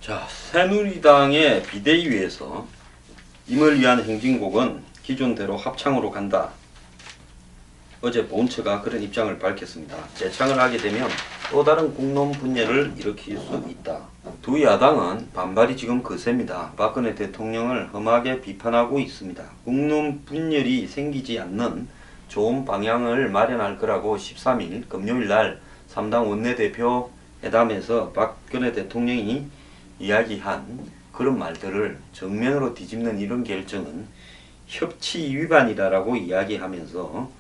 자, 새누리당의 비대위에서 임을 위한 행진곡은 기존대로 합창으로 간다. 어제 본처가 그런 입장을 밝혔습니다. 재창을 하게 되면 또 다른 국론 분열을 일으킬 수 있다. 두 야당은 반발이 지금 거셉니다. 박근혜 대통령을 험하게 비판하고 있습니다. 국론 분열이 생기지 않는 좋은 방향을 마련할 거라고 13일 금요일 날 3당 원내대표 회담에서 박근혜 대통령이 이야기한 그런 말들을 정면으로 뒤집는 이런 결정은 협치 위반이다라고 이야기하면서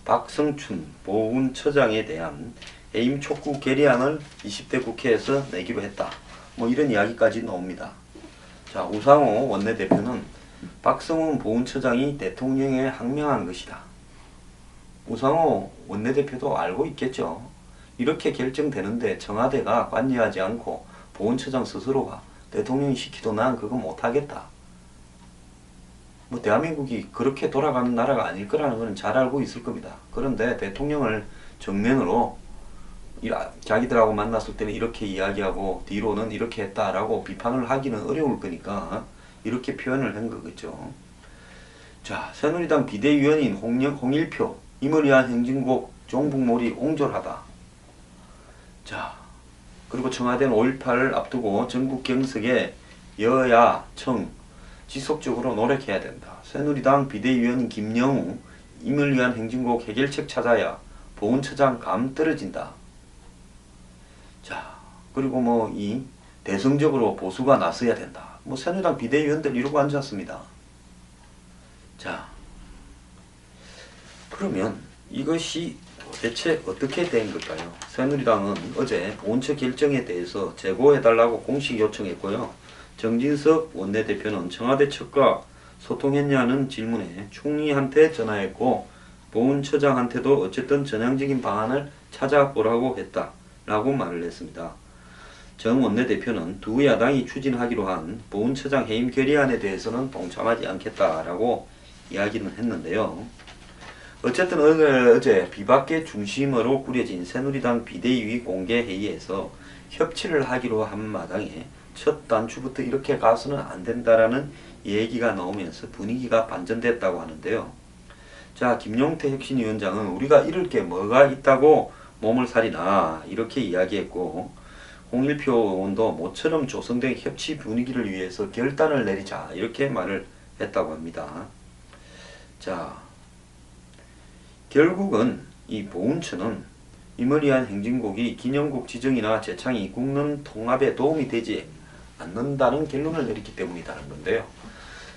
박성춘 보훈처장에 대한 해임 촉구 결의안을 20대 국회에서 내기로 했다. 뭐 이런 이야기까지 나옵니다. 자, 우상호 원내대표는 박성훈 보훈처장이 대통령에 항명한 것이다. 우상호 원내대표도 알고 있겠죠. 이렇게 결정되는데 청와대가 관여하지 않고 보훈처장 스스로가 대통령이 시키도 난 그거 못하겠다. 뭐 대한민국이 그렇게 돌아가는 나라가 아닐 거라는 건 잘 알고 있을 겁니다. 그런데 대통령을 정면으로 자기들하고 만났을 때는 이렇게 이야기하고 뒤로는 이렇게 했다라고 비판을 하기는 어려울 거니까 이렇게 표현을 한 거겠죠. 자, 새누리당 비대위원인 홍일표 임을 위한 행진곡 종북몰이 옹졸하다. 자, 그리고 청와대는 5.18을 앞두고 전국 경선에 여야, 청 지속적으로 노력해야 된다. 새누리당 비대위원인 김영우 임을 위한 행진곡 해결책 찾아야 보훈처장 감 떨어진다. 자, 그리고 뭐 이 대승적으로 보수가 나서야 된다. 뭐 새누리당 비대위원들 이러고 앉았습니다. 자, 그러면 이것이 도대체 어떻게 된 걸까요? 새누리당은 어제 본처 결정에 대해서 재고해달라고 공식 요청했고요. 정진석 원내대표는 청와대 측과 소통했냐는 질문에 총리한테 전화했고 보훈처장한테도 어쨌든 전향적인 방안을 찾아보라고 했다라고 말을 했습니다. 정 원내대표는 두 야당이 추진하기로 한 보훈처장 해임 결의안에 대해서는 동참하지 않겠다라고 이야기는 했는데요. 어쨌든 어제 비박계 중심으로 꾸려진 새누리당 비대위 공개회의에서 협치를 하기로 한 마당에 첫 단추부터 이렇게 가서는 안 된다라는 얘기가 나오면서 분위기가 반전됐다고 하는데요. 자, 김용태 혁신위원장은 우리가 잃을 게 뭐가 있다고 몸을 사리나 이렇게 이야기했고, 홍일표 의원도 모처럼 조성된 협치 분위기를 위해서 결단을 내리자 이렇게 말을 했다고 합니다. 자, 결국은 이 보훈처는 임을 위한 행진곡이 기념곡 지정이나 재창이 국론 통합에 도움이 되지 않는다는 결론을 내렸기 때문이라는 건데요.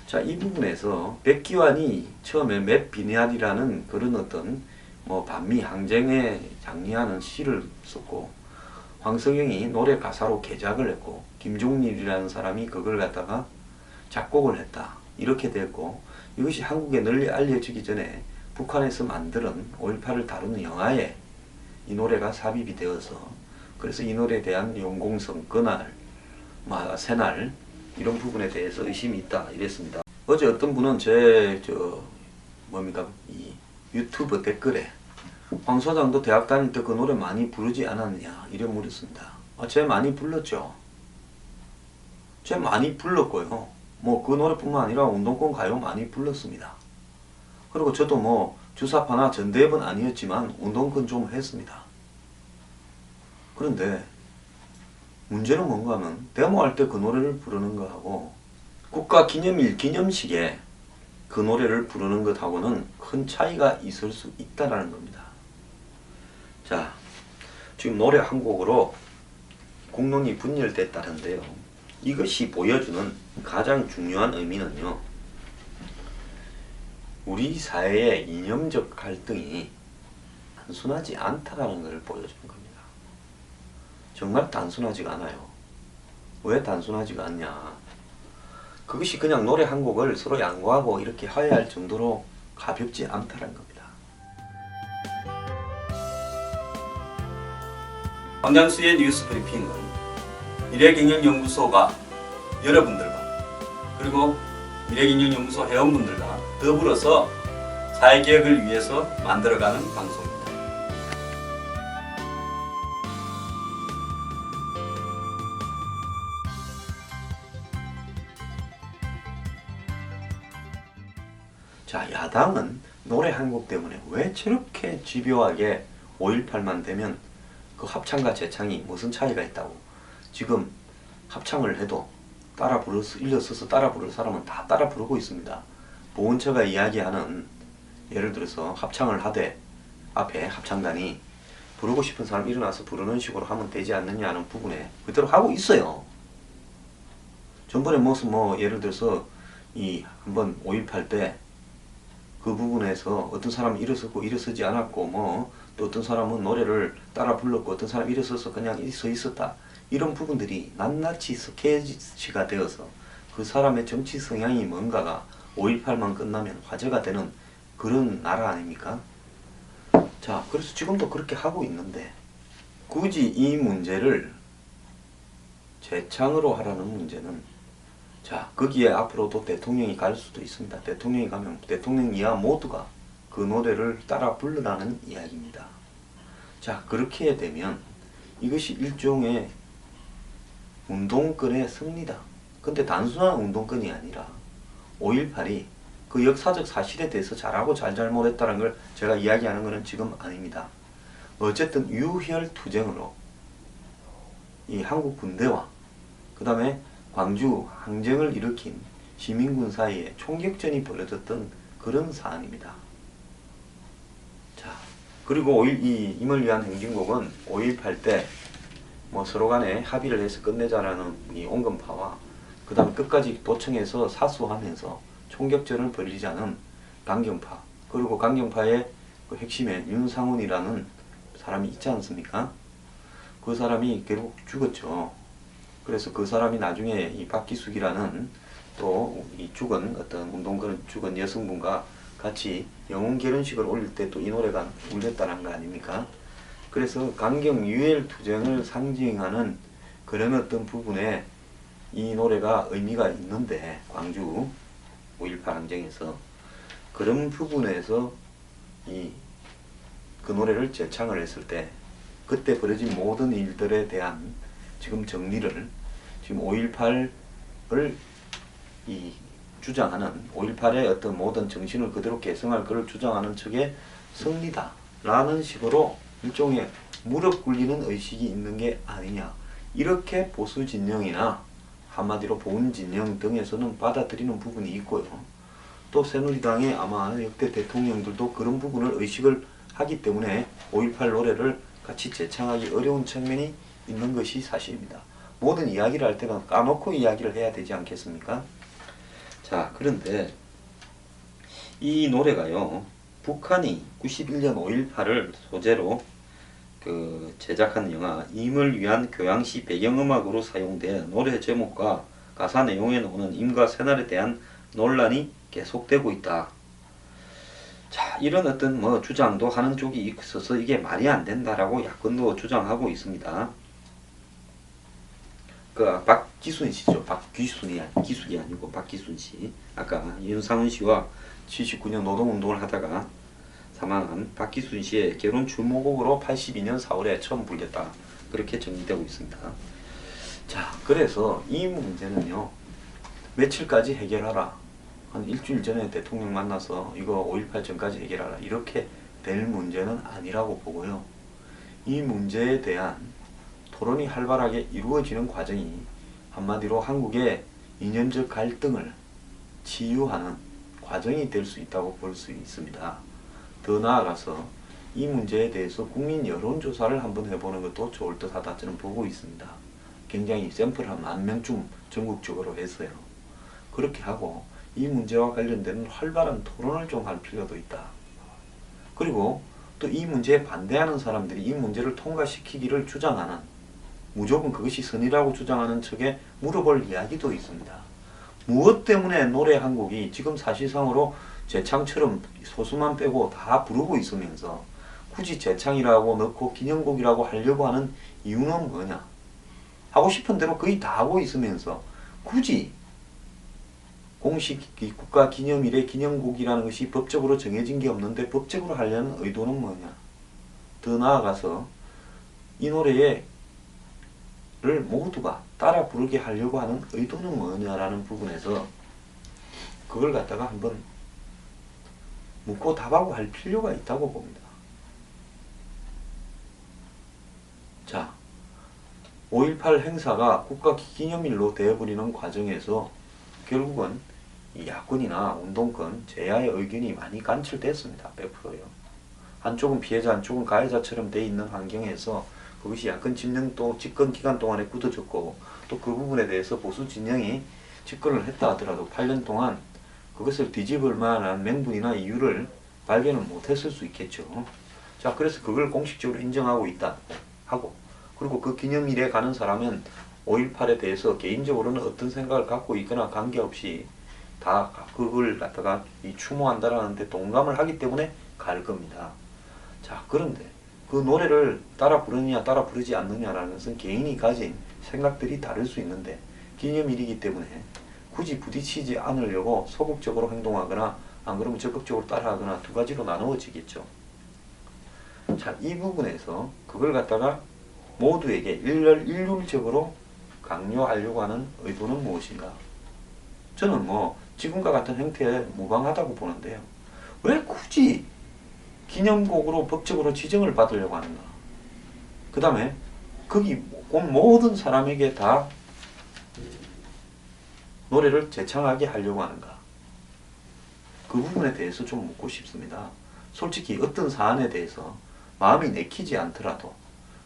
자, 이 부분에서 백기환이 처음에 맵 비니안이라는 그런 어떤 뭐 반미 항쟁에 장려하는 시를 썼고, 황석영이 노래 가사로 개작을 했고, 김종일이라는 사람이 그걸 갖다가 작곡을 했다. 이렇게 됐고, 이것이 한국에 널리 알려지기 전에 북한에서 만든 5.18을 다루는 영화에 이 노래가 삽입이 되어서, 그래서 이 노래에 대한 용공성, 그날, 새날 이런 부분에 대해서 의심이 있다 이랬습니다. 어제 어떤 분은 이 유튜브 댓글에 황 소장도 대학 다닐 때 그 노래 많이 부르지 않았냐 이래 물었습니다. 쟤 많이 불렀죠. 쟤 많이 불렀고요. 뭐 그 노래뿐만 아니라 운동권 가요 많이 불렀습니다. 그리고 저도 뭐 주사파나 전대협은 아니었지만 운동권 좀 했습니다. 그런데 문제는 뭔가 하면 데모할 때 그 노래를 부르는 것하고 국가기념일 기념식에 그 노래를 부르는 것하고는 큰 차이가 있을 수 있다는 겁니다. 자, 지금 노래 한 곡으로 국론이 분열됐다는데요. 이것이 보여주는 가장 중요한 의미는요, 우리 사회의 이념적 갈등이 단순하지 않다라는 것을 보여주는 겁니다. 정말 단순하지가 않아요. 왜 단순하지가 않냐? 그것이 그냥 노래 한 곡을 서로 양보하고 이렇게 화해할 정도로 가볍지 않다는 겁니다. 황장수의 뉴스 브리핑은 미래경영연구소가 여러분들과 그리고 미래경영연구소 회원분들과 더불어서 사회개혁을 위해서 만들어가는 방송입니다. 야당은 노래 한 곡 때문에 왜 저렇게 집요하게 5.18만 되면 그 합창과 재창이 무슨 차이가 있다고. 지금 합창을 해도 따라 일러서서 따라 부를 사람은 다 따라 부르고 있습니다. 보훈처가 이야기하는, 예를 들어서 합창을 하되 앞에 합창단이 부르고 싶은 사람 일어나서 부르는 식으로 하면 되지 않느냐는 부분에 그대로 하고 있어요. 전번에 무슨 예를 들어서 이 한번 5.18 때 그 부분에서 어떤 사람은 일어섰고 일어서지 않았고 또 어떤 사람은 노래를 따라 불렀고 어떤 사람은 일어서서 그냥 서 있었다. 이런 부분들이 낱낱이 스케치가 되어서 그 사람의 정치 성향이 뭔가가 5.18만 끝나면 화제가 되는 그런 나라 아닙니까? 자, 그래서 지금도 그렇게 하고 있는데 굳이 이 문제를 재창으로 하라는 문제는, 자, 거기에 앞으로도 대통령이 갈 수도 있습니다. 대통령이 가면 대통령 이하 모두가 그 노래를 따라 부르라는 이야기입니다. 자, 그렇게 되면 이것이 일종의 운동권의 승리다. 근데 단순한 운동권이 아니라 5.18이 그 역사적 사실에 대해서 잘하고 잘못했다는 걸 제가 이야기하는 것은 지금 아닙니다. 어쨌든 유혈 투쟁으로 이 한국 군대와 그 다음에 광주 항쟁을 일으킨 시민군 사이에 총격전이 벌어졌던 그런 사안입니다. 자, 그리고 임을 위한 행진곡은 5.18 때 서로 간에 합의를 해서 끝내자라는 이 온건파와 그 다음에 끝까지 도청해서 사수하면서 총격전을 벌이자는 강경파, 그리고 강경파의 그 핵심에 윤상훈이라는 사람이 있지 않습니까? 그 사람이 결국 죽었죠. 그래서 그 사람이 나중에 이 박기숙이라는 또 이 죽은 어떤 운동권 죽은 여성분과 같이 영혼 결혼식을 올릴 때 또 이 노래가 울렸다는 거 아닙니까? 그래서 강경 유혈 투쟁을 상징하는 그런 어떤 부분에 이 노래가 의미가 있는데, 광주 5.18 항쟁에서 그런 부분에서 그 노래를 재창을 했을 때 그때 벌어진 모든 일들에 대한 지금 정리를, 지금 5.18을 주장하는 5.18의 어떤 모든 정신을 그대로 계승할 것을 주장하는 측의 승리다 라는 식으로 일종의 무릎 꿇리는 의식이 있는 게 아니냐, 이렇게 보수 진영이나 한마디로 보훈 진영 등에서는 받아들이는 부분이 있고요. 또 새누리당의 아마 역대 대통령들도 그런 부분을 의식을 하기 때문에 5.18 노래를 같이 재창하기 어려운 측면이 있는 것이 사실입니다. 모든 이야기를 할 때는 까놓고 이야기를 해야 되지 않겠습니까? 자, 그런데 이 노래가요, 북한이 91년 5.18을 소재로 제작한 영화 임을 위한 교양시 배경음악으로 사용된 노래 제목과 가사 내용에 나오는 임과 새날에 대한 논란이 계속되고 있다. 자, 이런 어떤 주장도 하는 쪽이 있어서 이게 말이 안 된다라고 야권도 주장하고 있습니다. 박기순 씨죠. 기숙이 아니고 박기순 씨. 아까 윤상훈 씨와 79년 노동운동을 하다가 사망한 박기순 씨의 결혼 출모곡으로 82년 4월에 처음 불렸다. 그렇게 정리되고 있습니다. 자, 그래서 이 문제는요, 며칠까지 해결하라. 한 일주일 전에 대통령 만나서 이거 5.18 전까지 해결하라. 이렇게 될 문제는 아니라고 보고요. 이 문제에 대한 토론이 활발하게 이루어지는 과정이 한마디로 한국의 이념적 갈등을 치유하는 과정이 될 수 있다고 볼 수 있습니다. 더 나아가서 이 문제에 대해서 국민 여론조사를 한번 해보는 것도 좋을 듯하다 저는 보고 있습니다. 굉장히 샘플 한 10,000명쯤 전국적으로 해서요. 그렇게 하고 이 문제와 관련된 활발한 토론을 좀 할 필요도 있다. 그리고 또 이 문제에 반대하는 사람들이 이 문제를 통과시키기를 주장하는, 무조건 그것이 선이라고 주장하는 측에 물어볼 이야기도 있습니다. 무엇 때문에 노래 한 곡이 지금 사실상으로 재창처럼 소수만 빼고 다 부르고 있으면서 굳이 재창이라고 넣고 기념곡이라고 하려고 하는 이유는 뭐냐? 하고 싶은 대로 거의 다 하고 있으면서 굳이 공식 국가 기념일의 기념곡이라는 것이 법적으로 정해진 게 없는데 법적으로 하려는 의도는 뭐냐? 더 나아가서 이 노래를 모두가 따라 부르게 하려고 하는 의도는 뭐냐라는 부분에서 그걸 갖다가 한번 묻고 답하고 할 필요가 있다고 봅니다. 자, 5.18 행사가 국가기념일로 되어버리는 과정에서 결국은 이 야권이나 운동권, 제야의 의견이 많이 간칠됐습니다. 100%요. 한쪽은 피해자, 한쪽은 가해자처럼 돼 있는 환경에서 그것이 야권 집권 기간 동안에 굳어졌고, 또 그 부분에 대해서 보수 진영이 집권을 했다 하더라도 8년 동안 그것을 뒤집을 만한 명분이나 이유를 발견을 못했을 수 있겠죠. 자, 그래서 그걸 공식적으로 인정하고 있다 하고, 그리고 그 기념일에 가는 사람은 5.18에 대해서 개인적으로는 어떤 생각을 갖고 있거나 관계없이 다 그걸 갖다가 추모한다라는 데 동감을 하기 때문에 갈 겁니다. 자, 그런데 그 노래를 따라 부르느냐 따라 부르지 않느냐라는 것은 개인이 가진 생각들이 다를 수 있는데, 기념일이기 때문에 굳이 부딪히지 않으려고 소극적으로 행동하거나 안 그러면 적극적으로 따라하거나 두 가지로 나누어지겠죠. 자, 이 부분에서 그걸 갖다가 모두에게 일률적으로 강요하려고 하는 의도는 무엇인가? 저는 지금과 같은 행태에 무방하다고 보는데요. 왜 굳이 기념곡으로 법적으로 지정을 받으려고 하는가? 그 다음에 거기 모든 사람에게 다 노래를 재창하게 하려고 하는가? 그 부분에 대해서 좀 묻고 싶습니다. 솔직히 어떤 사안에 대해서 마음이 내키지 않더라도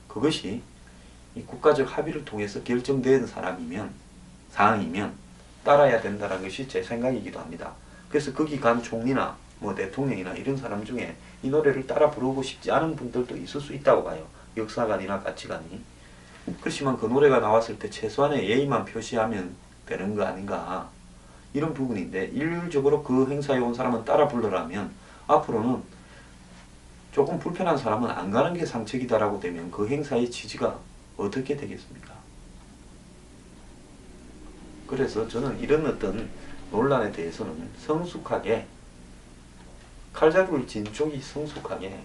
그것이 이 국가적 합의를 통해서 결정된 사항이면 따라야 된다는 것이 제 생각이기도 합니다. 그래서 거기 간 총리나 대통령이나 이런 사람 중에 이 노래를 따라 부르고 싶지 않은 분들도 있을 수 있다고 봐요. 역사관이나 가치관이. 그렇지만 그 노래가 나왔을 때 최소한의 예의만 표시하면 되는 거 아닌가, 이런 부분인데, 일률적으로 그 행사에 온 사람은 따라 부르라면 앞으로는 조금 불편한 사람은 안 가는 게 상책이다라고 되면 그 행사의 취지가 어떻게 되겠습니까? 그래서 저는 이런 어떤 논란에 대해서는 성숙하게, 칼자루를 진 쪽이 성숙하게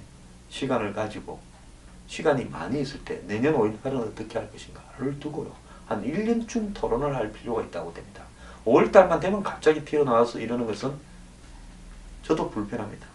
시간을 가지고, 시간이 많이 있을 때 내년 5.18은 어떻게 할 것인가를 두고요, 한 1년쯤 토론을 할 필요가 있다고 됩니다. 5월달만 되면 갑자기 튀어나와서 이러는 것은 저도 불편합니다.